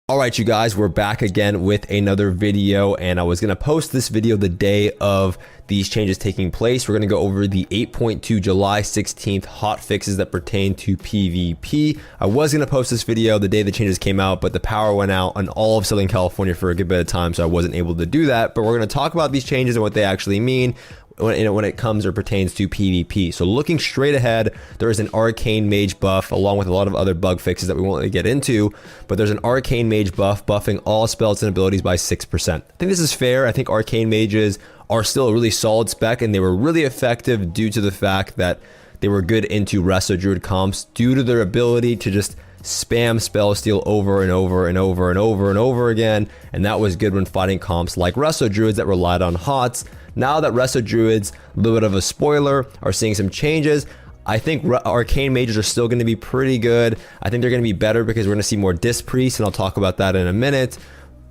All right, you guys, we're back again with another video, and I was going to post this video the day of these changes taking place. We're going to go over the 8.2 July 16th hot fixes that pertain to PvP. I was going to post this video the day the changes came out, but the power went out on all of Southern California for a good bit of time, so I wasn't able to do that. But we're going to talk about these changes and what they actually mean when it comes or pertains to PvP. So looking straight ahead, there is an Arcane Mage buff along with a lot of other bug fixes that we won't really get into, but there's an Arcane Mage buff buffing all spells and abilities by 6%. I think this is fair. I think Arcane Mages are still a really solid spec, and they were really effective due to the fact that they were good into Resto Druid comps due to their ability to just spam spell steal over and over and over and over and over again, and that was good when fighting comps like Resto Druids that relied on hots. Now that Resto Druids, a little bit of a spoiler, are seeing some changes, I think Arcane Mages are still going to be pretty good. I think they're going to be better because we're going to see more Disc Priests, and I'll talk about that in a minute.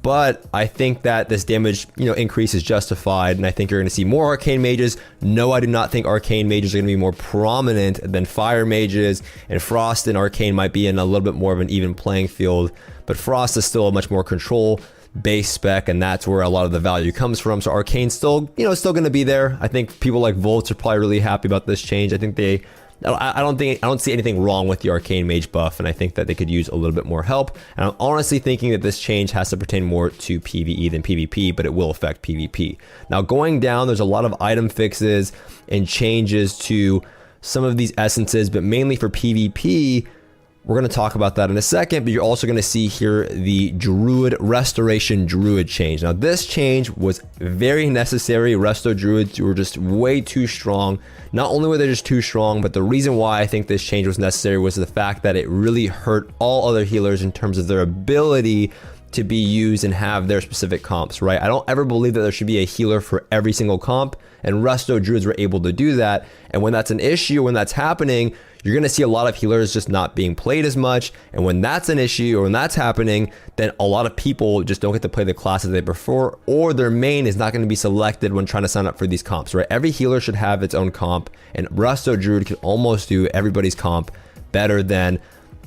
But I think that this damage, increase is justified, and I think you're going to see more Arcane Mages. No, I do not think Arcane Mages are going to be more prominent than Fire Mages, and Frost and Arcane might be in a little bit more of an even playing field, but Frost is still a much more control base spec, and that's where a lot of the value comes from. So Arcane's still, still going to be there. I think people like Volts are probably really happy about this change. I think I don't see anything wrong with the Arcane Mage buff, and I think that they could use a little bit more help. And I'm honestly thinking that this change has to pertain more to PvE than PvP, but it will affect PvP. Now going down, there's a lot of item fixes and changes to some of these essences, but mainly for PvP. We're going to talk about that in a second, but you're also going to see here the Druid Restoration Druid change. Now this change was very necessary. Resto Druids were just way too strong. Not only were they just too strong, but the reason why I think this change was necessary was the fact that it really hurt all other healers in terms of their ability to be used and have their specific comps, right? I don't ever believe that there should be a healer for every single comp, and Resto Druids were able to do that. And when that's an issue, when that's happening, you're going to see a lot of healers just not being played as much. And when that's an issue or when that's happening, then a lot of people just don't get to play the classes they prefer, or their main is not going to be selected when trying to sign up for these comps, right? Every healer should have its own comp, and Resto Druid can almost do everybody's comp better than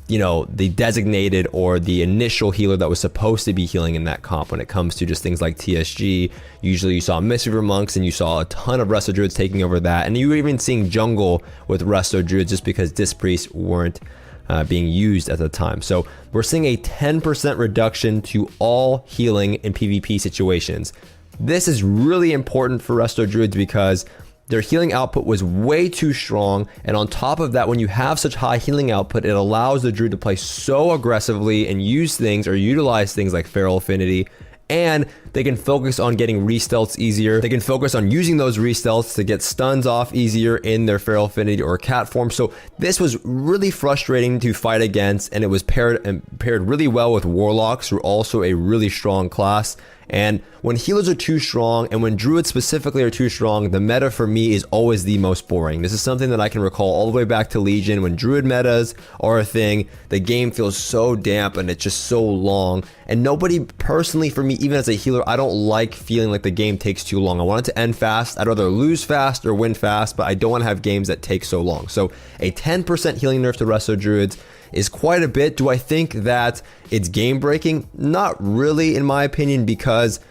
the designated or the initial healer that was supposed to be healing in that comp. When it comes to just things like TSG, usually you saw Mistweaver Monks and you saw a ton of Resto Druids taking over that, and you were even seeing jungle with Resto Druids just because Disc Priests weren't being used at the time. So we're seeing a 10% reduction to all healing in PvP situations. This is really important for Resto Druids because their healing output was way too strong, and on top of that, when you have such high healing output, it allows the Druid to play so aggressively and use things or utilize things like Feral Affinity, and they can focus on getting restelts easier. They can focus on using those restelts to get stuns off easier in their Feral Affinity or Cat form. So this was really frustrating to fight against, and it was paired really well with Warlocks, who are also a really strong class. And when healers are too strong, and when Druids specifically are too strong, the meta for me is always the most boring. This is something that I can recall all the way back to Legion. When Druid metas are a thing, the game feels so damp and it's just so long. And nobody, personally for me, even as a healer, I don't like feeling like the game takes too long. I want it to end fast. I'd rather lose fast or win fast, but I don't want to have games that take so long. So a 10% healing nerf to Resto Druids is quite a bit. Do I think that it's game breaking? Not really, in my opinion, because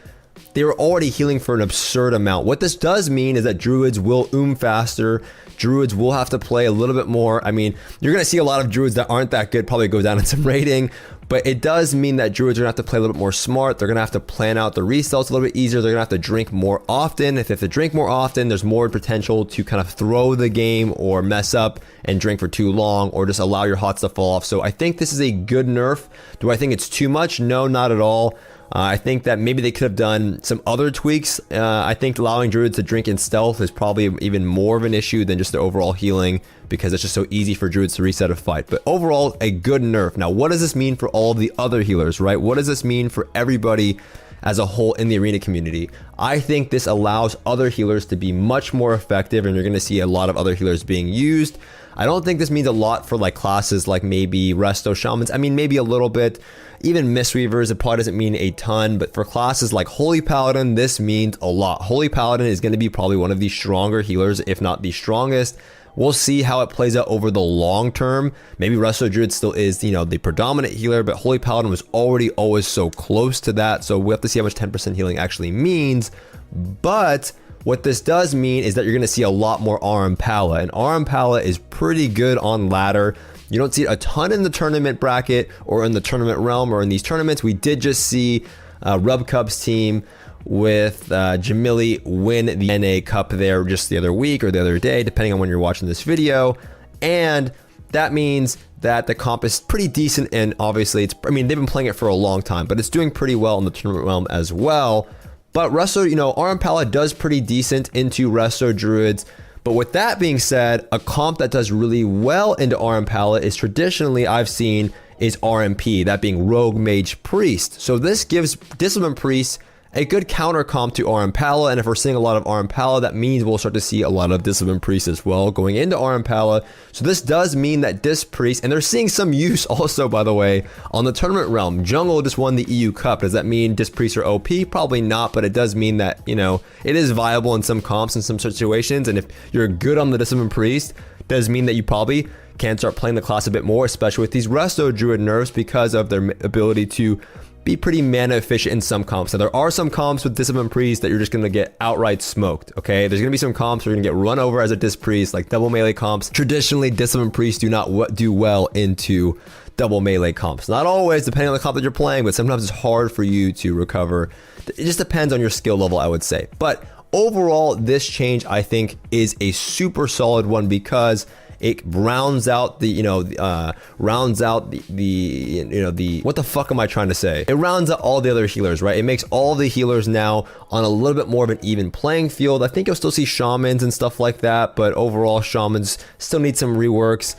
they were already healing for an absurd amount. What this does mean is that Druids will faster. Druids will have to play a little bit more. I mean, you're going to see a lot of Druids that aren't that good probably go down in some rating, but it does mean that Druids are going to have to play a little bit more smart. They're going to have to plan out the restarts a little bit easier. They're going to have to drink more often. If they have to drink more often, there's more potential to kind of throw the game or mess up and drink for too long, or just allow your hots to fall off. So I think this is a good nerf. Do I think it's too much? No, not at all. I think that maybe they could have done some other tweaks. I think allowing Druids to drink in stealth is probably even more of an issue than just the overall healing, because it's just so easy for Druids to reset a fight. But overall, a good nerf. Now, what does this mean for all the other healers, right? What does this mean for everybody as a whole in the arena community? I think this allows other healers to be much more effective, and you're going to see a lot of other healers being used. I don't think this means a lot for like classes like maybe Resto Shamans. I mean, maybe a little bit. Even Mistweavers, it probably doesn't mean a ton, but for classes like Holy Paladin, this means a lot. Holy Paladin is going to be probably one of the stronger healers, if not the strongest. We'll see how it plays out over the long term. Maybe Resto Druid still is, you know, the predominant healer, but Holy Paladin was already always so close to that. So we have to see how much 10% healing actually means. But what this does mean is that you're going to see a lot more RM Pala, and RM Pala is pretty good on ladder. You don't see a ton in the tournament bracket or in the tournament realm or in these tournaments. We did just see Rub Cub's team with Jamili win the NA Cup there just the other week or the other day, depending on when you're watching this video. And that means that the comp is pretty decent, and obviously it's, I mean, they've been playing it for a long time, but it's doing pretty well in the tournament realm as well. But Resto, you know, RM Pala does pretty decent into Resto Druids. But with that being said, a comp that does really well into RM Pala is traditionally, I've seen, is RMP, that being Rogue Mage Priest. So this gives Discipline Priest a good counter comp to RM Pala, and if we're seeing a lot of RM Pala, that means we'll start to see a lot of Discipline Priest as well going into RM Pala. So this does mean that Disc Priest, and they're seeing some use also, by the way, on the tournament realm. Jungle just won the EU Cup. Does that mean Disc Priests are OP? Probably not, but it does mean that, you know, it is viable in some comps in some situations, and if you're good on the Discipline Priest, does mean that you probably can start playing the class a bit more, especially with these Resto Druid nerfs because of their ability to be pretty mana efficient in some comps. Now there are some comps with Discipline Priest that you're just gonna get outright smoked, okay? There's gonna be some comps where you're gonna get run over as a Disc Priest, like double melee comps. Traditionally, Discipline Priests do not do well into double melee comps. Not always, depending on the comp that you're playing, but sometimes it's hard for you to recover. It just depends on your skill level, I would say. But overall, this change, I think, is a super solid one because it rounds out the, you know, rounds out the what the fuck am I trying to say? It rounds out all the other healers, right? It makes all the healers now on a little bit more of an even playing field. I think you'll still see shamans and stuff like that, but overall shamans still need some reworks.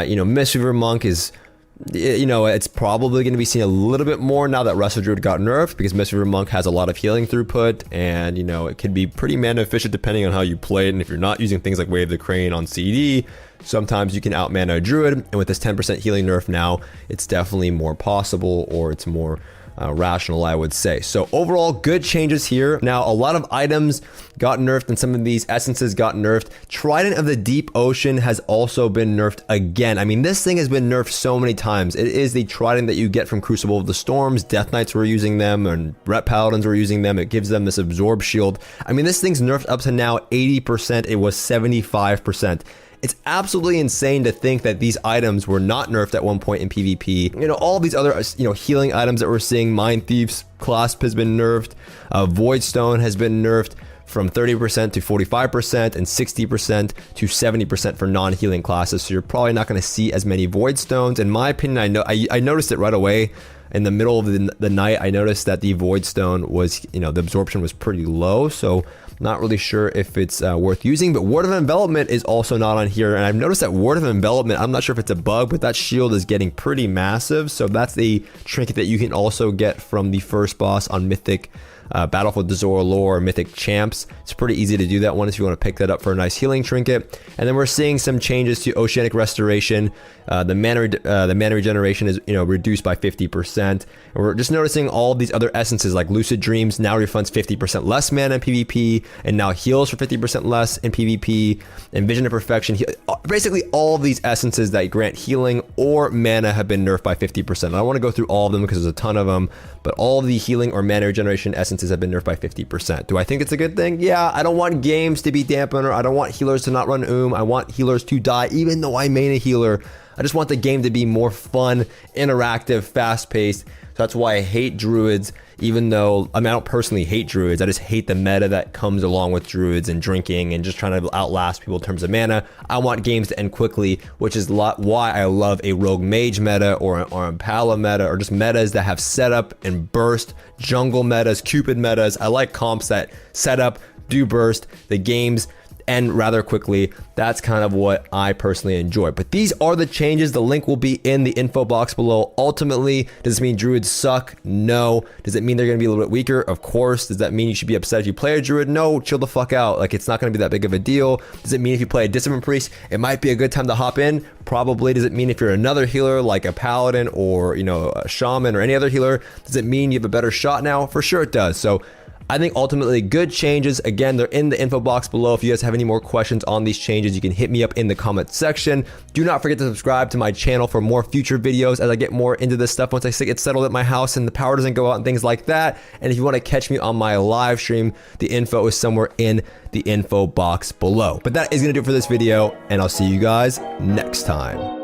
You know, Mistweaver Monk is, you know, it's probably going to be seen a little bit more now that Resto Druid got nerfed, because Mistweaver Monk has a lot of healing throughput, and, you know, it can be pretty mana efficient depending on how you play it. And if you're not using things like Wave the Crane on CD, sometimes you can out mana a Druid, and with this 10% healing nerf now, it's definitely more possible, or it's more rational, I would say. So overall, good changes here. Now, a lot of items got nerfed, and some of these essences got nerfed. Trident of the Deep Ocean has also been nerfed again. I mean, this thing has been nerfed so many times. It is the Trident that you get from Crucible of the Storms. Death Knights were using them, and Ret Paladins were using them. It gives them this Absorb Shield. I mean, this thing's nerfed up to now 80%. It was 75%. It's absolutely insane to think that these items were not nerfed at one point in PvP. You know, all these other, you know, healing items that we're seeing, Mind Thief's Clasp has been nerfed, Void Stone has been nerfed from 30% to 45% and 60% to 70% for non-healing classes. So you're probably not going to see as many Void Stones. In my opinion, I noticed it right away. In the middle of the night, I noticed that the Void Stone was, you know, the absorption was pretty low. So not really sure if it's worth using, but Word of Envelopment is also not on here. And I've noticed that Word of Envelopment, I'm not sure if it's a bug, but that shield is getting pretty massive. So that's the trinket that you can also get from the first boss on Mythic Battlefield Dazora Lore or Mythic Champs. It's pretty easy to do that one if you want to pick that up for a nice healing trinket. And then we're seeing some changes to Oceanic Restoration. The mana regeneration is, you know, reduced by 50%. And we're just noticing all these other essences like Lucid Dreams now refunds 50% less mana in PvP, and now heals for 50% less in PvP. And Vision of Perfection, basically all of these essences that grant healing or mana have been nerfed by 50%. I don't want to go through all of them because there's a ton of them, but all of the healing or mana regeneration essences have been nerfed by 50%. Do I think it's a good thing? Yeah, I don't want games to be dampened, or I don't want healers to not run I want healers to die, even though I main a healer. I just want the game to be more fun, interactive, fast-paced. So that's why I hate Druids, even though, I mean, I don't personally hate Druids. I just hate the meta that comes along with Druids and drinking and just trying to outlast people in terms of mana. I want games to end quickly, which is why I love a Rogue Mage meta or an Impala meta, or just metas that have setup and burst, jungle metas, Cupid metas. I like comps that set up, do burst, the games end rather quickly. That's kind of what I personally enjoy. But these are the changes. The link will be in the info box below. Ultimately, does this mean Druids suck? No. Does it mean they're going to be a little bit weaker? Of course. Does that mean you should be upset if you play a Druid? No, chill the fuck out. Like, it's not going to be that big of a deal. Does it mean if you play a Discipline Priest, it might be a good time to hop in? Probably. Does it mean if you're another healer like a Paladin or, you know, a Shaman or any other healer, does it mean you have a better shot now? For sure it does. So I think ultimately good changes. Again, they're in the info box below. If you guys have any more questions on these changes, you can hit me up in the comment section. Do not forget to subscribe to my channel for more future videos as I get more into this stuff once I get settled at my house and the power doesn't go out and things like that. And if you want to catch me on my live stream, the info is somewhere in the info box below. But that is going to do it for this video, and I'll see you guys next time.